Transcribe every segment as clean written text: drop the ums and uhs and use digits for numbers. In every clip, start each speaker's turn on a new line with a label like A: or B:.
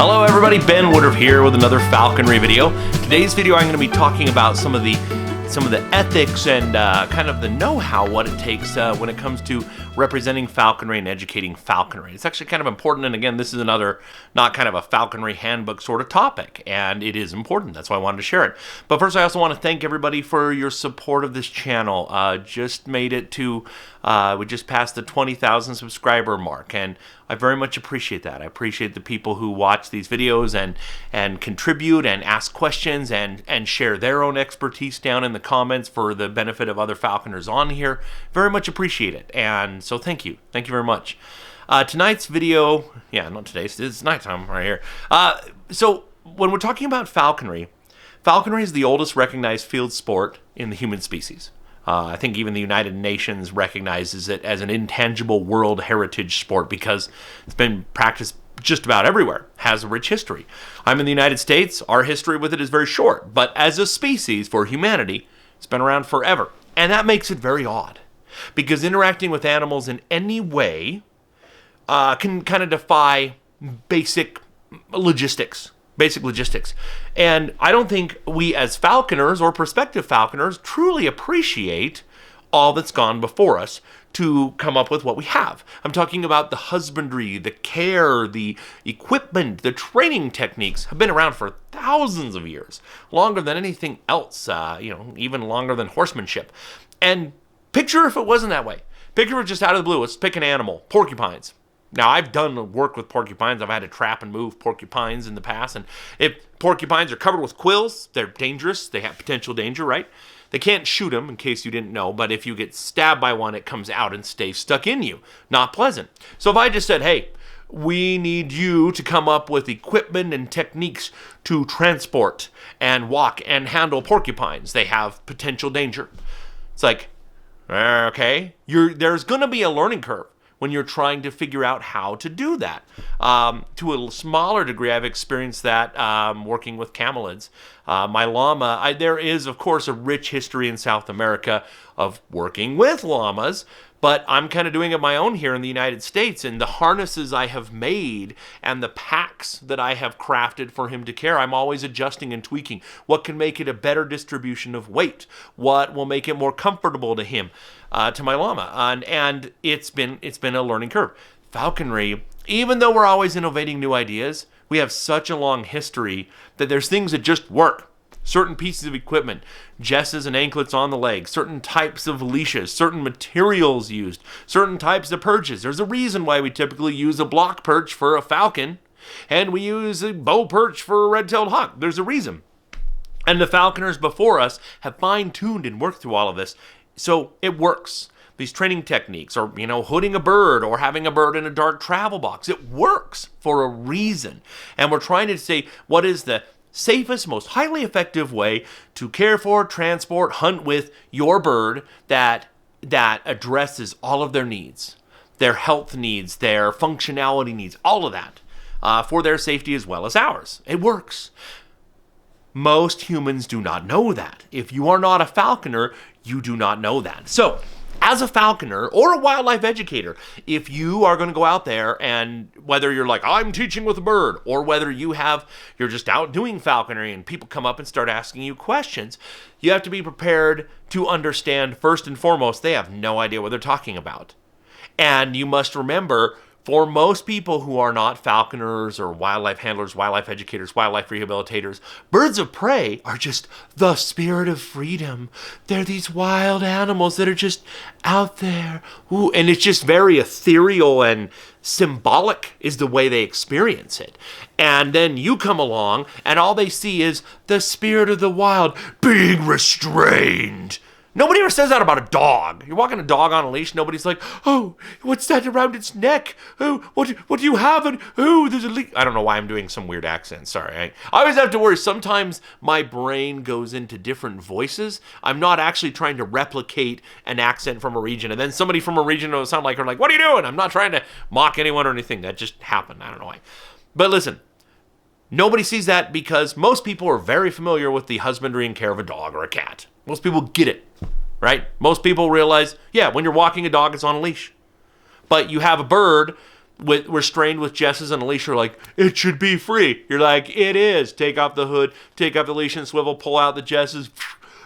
A: Hello everybody, Ben Woodruff here with another Falconry video. Today's video I'm going to be talking about some of the ethics and kind of the know-how, what it takes when it comes to representing falconry and educating falconry. It's actually kind of important, and again, this is another, not kind of a falconry handbook sort of topic, and it is important. That's why I wanted to share it. But first, I also want to thank everybody for your support of this channel. Just made it to, we just passed the 20,000 subscriber mark, and I very much appreciate that. I appreciate the people who watch these videos and contribute and ask questions and share their own expertise down in the comments for the benefit of other falconers on here. Very much appreciate it. And so thank you. Thank you very much. Tonight's video, not today's, it's nighttime right here. So when we're talking about falconry, falconry is the oldest recognized field sport in the human species. I think even the United Nations recognizes it as an intangible world heritage sport because it's been practiced just about everywhere, has a rich history. I'm in the United States. Our history with it is very short, but as a species for humanity, it's been around forever. And that makes it very odd because interacting with animals in any way can kind of defy basic logistics. And I don't think we as falconers or prospective falconers truly appreciate all that's gone before us to come up with what we have. I'm talking about the husbandry, the care, the equipment, the training techniques have been around for thousands of years, longer than anything else, even longer than horsemanship. And picture if it wasn't that way. Picture if just out of the blue, let's pick an animal, porcupines. Now, I've done work with porcupines. I've had to trap and move porcupines in the past. And if porcupines are covered with quills, they're dangerous. They have potential danger, right? They can't shoot them, in case you didn't know. But if you get stabbed by one, it comes out and stays stuck in you. Not pleasant. So if I just said, hey, we need you to come up with equipment and techniques to transport and walk and handle porcupines. They have potential danger. It's like, okay, there's going to be a learning curve when you're trying to figure out how to do that. To a smaller degree, I've experienced that working with camelids. My llama, there is, of course, a rich history in South America of working with llamas, but I'm kind of doing it my own here in the United States, and the harnesses I have made and the packs that I have crafted for him to carry, I'm always adjusting and tweaking. What can make it a better distribution of weight? What will make it more comfortable to him, to my llama? And it's been a learning curve. Falconry, even though we're always innovating new ideas, we have such a long history that there's things that just work. Certain pieces of equipment, jesses and anklets on the legs, certain types of leashes, certain materials used, certain types of perches. There's a reason why we typically use a block perch for a falcon and we use a bow perch for a red-tailed hawk. There's a reason. And the falconers before us have fine-tuned and worked through all of this, so it works. These training techniques, or hooding a bird or having a bird in a dark travel box, it works for a reason. And we're trying to say, what is the safest, most highly effective way to care for, transport, hunt with your bird that addresses all of their needs, their health needs, their functionality needs, all of that, for their safety as well as ours. It works. Most humans do not know that. If you are not a falconer, you do not know that. So, as a falconer or a wildlife educator, if you are going to go out there and whether you're like, I'm teaching with a bird, or whether you're just out doing falconry and people come up and start asking you questions, you have to be prepared to understand, first and foremost, they have no idea what they're talking about. And you must remember, for most people who are not falconers or wildlife handlers, wildlife educators, wildlife rehabilitators, birds of prey are just the spirit of freedom. They're these wild animals that are just out there. Ooh, and it's just very ethereal and symbolic is the way they experience it. And then you come along and all they see is the spirit of the wild being restrained. Nobody ever says that about a dog. You're walking a dog on a leash, nobody's like, oh, what's that around its neck? Oh, what do you have? And oh, there's a leash. I don't know why I'm doing some weird accent. Sorry. I always have to worry. Sometimes my brain goes into different voices. I'm not actually trying to replicate an accent from a region. And then somebody from a region will sound like her, like, what are you doing? I'm not trying to mock anyone or anything. That just happened. I don't know why. But listen, nobody sees that because most people are very familiar with the husbandry and care of a dog or a cat. Most people get it, right? Most people realize, when you're walking a dog, it's on a leash. But you have a bird restrained with jesses and a leash are like, it should be free. You're like, it is. Take off the hood, take off the leash and swivel, pull out the jesses.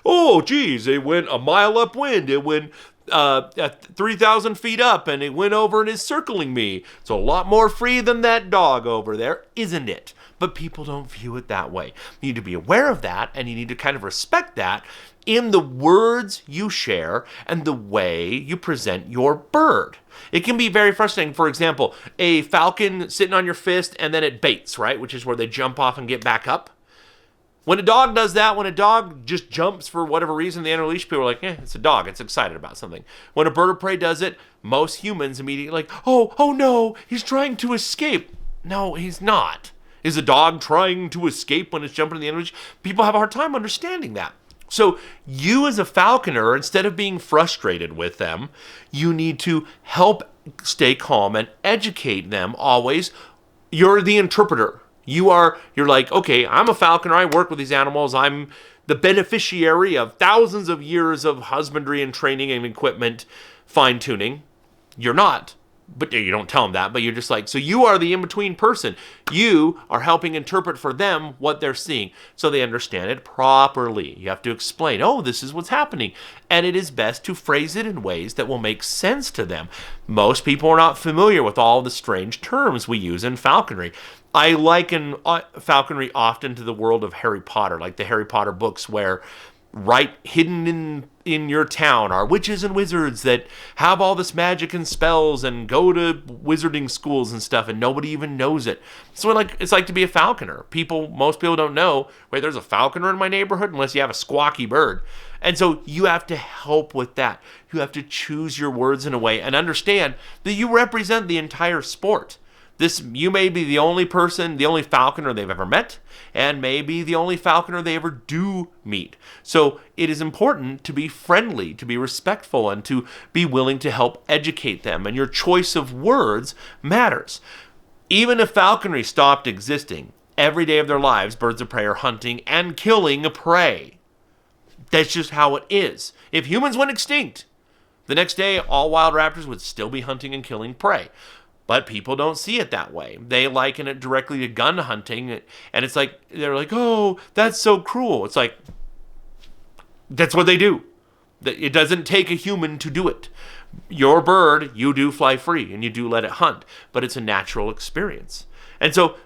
A: Oh, geez, it went a mile upwind. It went 3,000 feet up, and it went over and is circling me. It's a lot more free than that dog over there, isn't it? But people don't view it that way. You need to be aware of that, and you need to kind of respect that in the words you share and the way you present your bird. It can be very frustrating. For example, a falcon sitting on your fist and then it baits, right? Which is where they jump off and get back up. When a dog does that, when a dog just jumps for whatever reason, the unleash people are like, it's a dog. It's excited about something. When a bird of prey does it, most humans immediately like, oh no, he's trying to escape. No, he's not. Is a dog trying to escape when it's jumping in the unleash? People have a hard time understanding that. So you as a falconer, instead of being frustrated with them, you need to help stay calm and educate them always. You're the interpreter. You're like, okay, I'm a falconer. I work with these animals. I'm the beneficiary of thousands of years of husbandry and training and equipment fine tuning. You're not. But you don't tell them that, but you're just like, so you are the in-between person. You are helping interpret for them what they're seeing so they understand it properly. You have to explain, this is what's happening. And it is best to phrase it in ways that will make sense to them. Most people are not familiar with all the strange terms we use in falconry. I liken falconry often to the world of Harry Potter, like the Harry Potter books where right hidden in your town are witches and wizards that have all this magic and spells and go to wizarding schools and stuff, and nobody even knows it. So it's like to be a falconer. Most people don't know, wait, there's a falconer in my neighborhood, unless you have a squawky bird. And so you have to help with that. You have to choose your words in a way and understand that you represent the entire sport. You may be the only falconer they've ever met, and maybe the only falconer they ever do meet. So it is important to be friendly, to be respectful, and to be willing to help educate them. And your choice of words matters. Even if falconry stopped existing, every day of their lives, birds of prey are hunting and killing prey. That's just how it is. If humans went extinct, the next day all wild raptors would still be hunting and killing prey. But people don't see it that way. They liken it directly to gun hunting, and it's like, they're like, oh, that's so cruel. It's like, that's what they do. It doesn't take a human to do it. Your bird, you do fly free, and you do let it hunt, but it's a natural experience. And so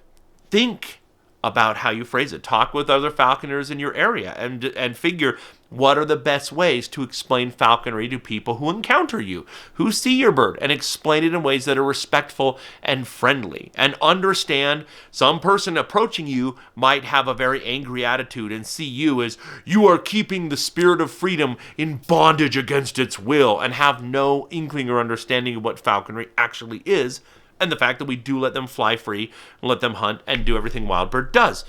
A: think about how you phrase it. Talk with other falconers in your area and figure what are the best ways to explain falconry to people who encounter you, who see your bird, and explain it in ways that are respectful and friendly. And understand some person approaching you might have a very angry attitude and see you as you are keeping the spirit of freedom in bondage against its will, and have no inkling or understanding of what falconry actually is, and the fact that we do let them fly free, and let them hunt, and do everything wild bird does.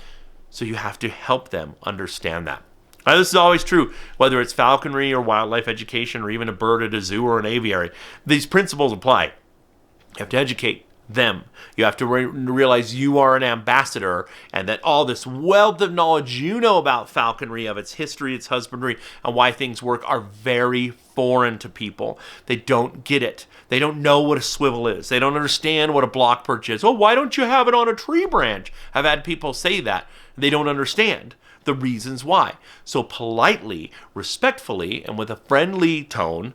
A: So you have to help them understand that. Now, this is always true, whether it's falconry or wildlife education or even a bird at a zoo or an aviary. These principles apply. You have to educate them. You have to realize you are an ambassador, and that all this wealth of knowledge you know about falconry, of its history, its husbandry, and why things work are very foreign to people. They don't get it. They don't know what a swivel is. They don't understand what a block perch is. Oh, why don't you have it on a tree branch? I've had people say that. They don't understand the reasons why. So politely, respectfully, and with a friendly tone,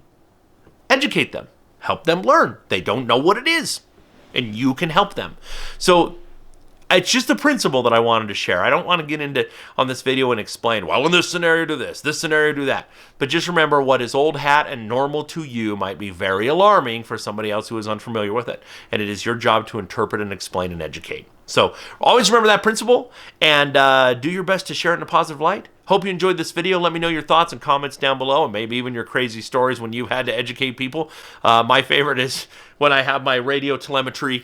A: educate them. Help them learn. They don't know what it is, and you can help them. So it's just a principle that I wanted to share. I don't want to get into on this video and explain, well, in this scenario do this scenario do that. But just remember, what is old hat and normal to you might be very alarming for somebody else who is unfamiliar with it. And it is your job to interpret and explain and educate. So always remember that principle, and do your best to share it in a positive light. Hope you enjoyed this video. Let me know your thoughts and comments down below, and maybe even your crazy stories when you've had to educate people. My favorite is when I have my radio telemetry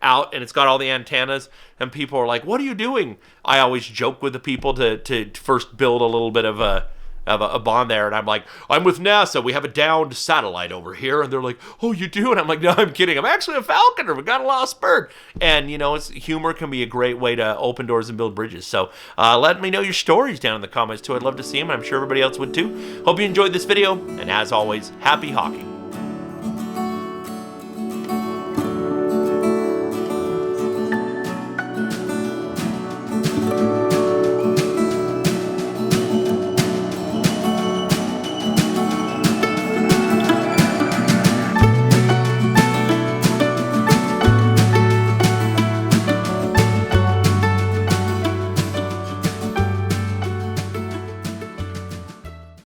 A: out and it's got all the antennas, and people are like, what are you doing? I always joke with the people to first build a little bit of a bond there, and I'm like, I'm with NASA, we have a downed satellite over here, and they're like, oh, you do? And I'm like, no, I'm kidding, I'm actually a falconer, we got a lost bird. And humor can be a great way to open doors and build bridges. So let me know your stories down in the comments too. I'd love to see them. I'm sure everybody else would too. Hope you enjoyed this video, and as always, happy hawking.